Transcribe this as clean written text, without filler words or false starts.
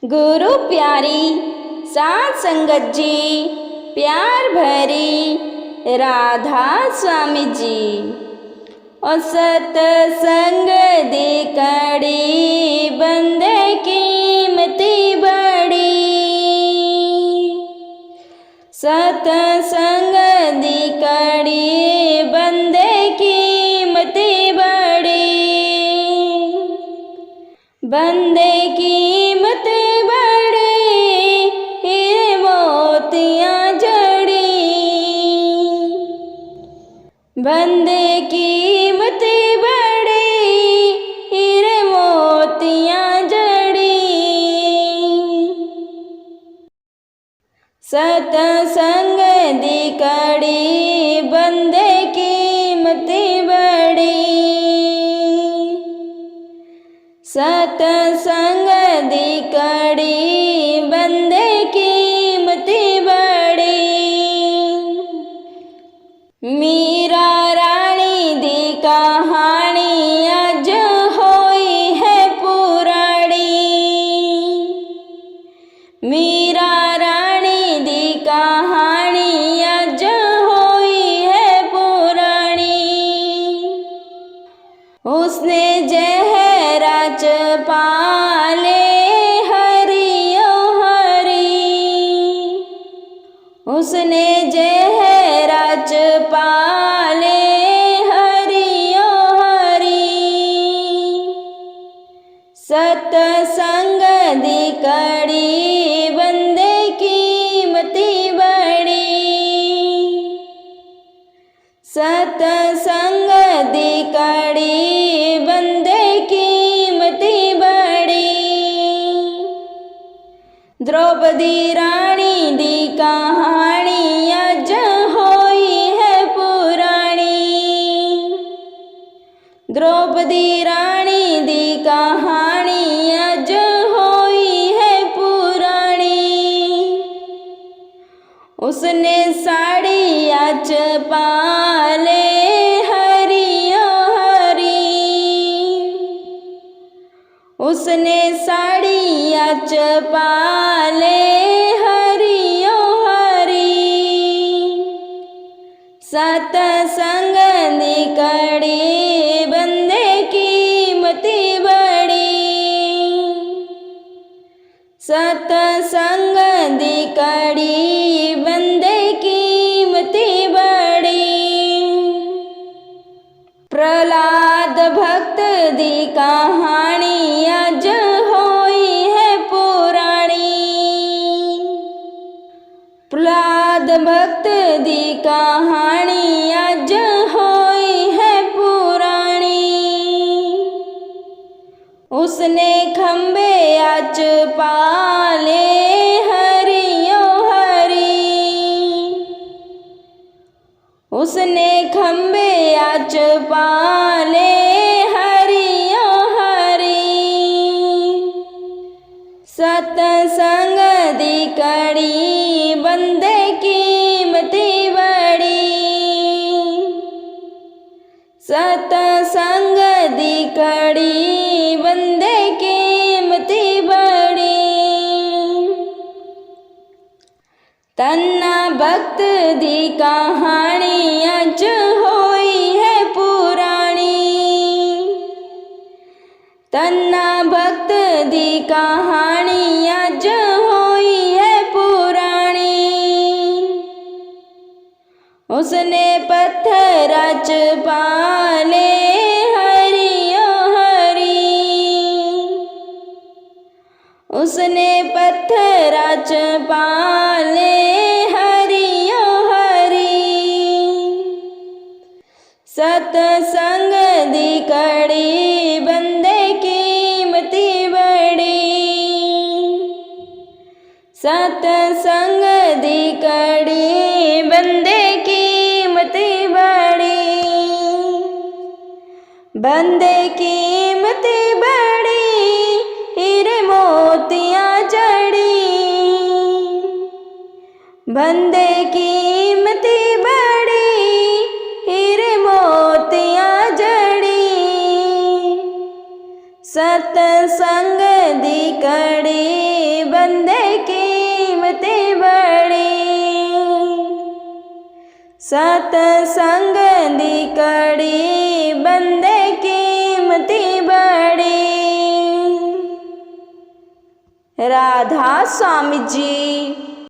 गुरु प्यारी सात संगत जी, प्यार भरी राधा स्वामी जी। और सतसंग दी कड़ी बंदे कीमती बड़ी, सतसंग दी कड़ी बंदे कीमती बड़ी, बंदे कीमत बड़ी हीरे मोतियाँ जड़ी, बंदे कीमत बड़ी हीरे मोतियाँ जड़ी। सतसंग दी कड़ी बंदे कीमत बड़ी, सतसंग दी कड़ी बंदे कीमती बड़ी। मीरा रानी दी कहानी अज होई है पुरानी, मीरा रानी दी कहानी अज होई है पुरानी। उसने जहराच पाले हरियो हरी, उसने जहराच पाले हरियो हरी। सतसंग दी कड़ी बंदे कीमती बड़ी, सतसंग दी कड़ी बंदे कीमती बड़ी। द्रौपदी रानी दी कहानी अज होई है पुरानी, द्रौपदी रानी दी कहानी अज होई है पुरानी। उसने साड़ी अच पाले हरियो हरी, उसने साड़ी अच पाले हरियो हरी। सतसंग दी कड़ी बंदे कीमती बड़ी, सतसंग दी कड़ी बंदे कीमती बड़ी। प्रहलाद भक्त दी कहानी अज होई है पुरानी, प्रहलाद भक्त दी कहानी अज होई है पुरानी। उसने खंबे अच पाले हरियो हरी, उसने खंबे अच पाले हरियो हरी। सतसंग दी कड़ी बंदे कीमती बड़ी, सतसंग दी कड़ी बंदे कीमती बड़ी। तन्ना भक्त दी कहानी अज होई है पुरानी, तन्ना भक्त दी कहानी अज होई है पुरानी। उसने पत्थर अच पाले हरियो हरी, उसने पत्थर अच पाले हरियो हरी। सतसंग दी कड़ी बंदे कीमती बड़ी, सतसंग दी कड़ी बंदे कीमती बड़ी, बंदे कीमती बड़ी हीरे मोतियाँ जड़ी, बंदे कीमती बड़ी हीरे मोतियाँ जड़ी। सतसंग दी कड़ी बंदे कीमती बड़ी। सतसंग दी कड़ी बंदे कीमती बड़ी। राधा स्वामी जी।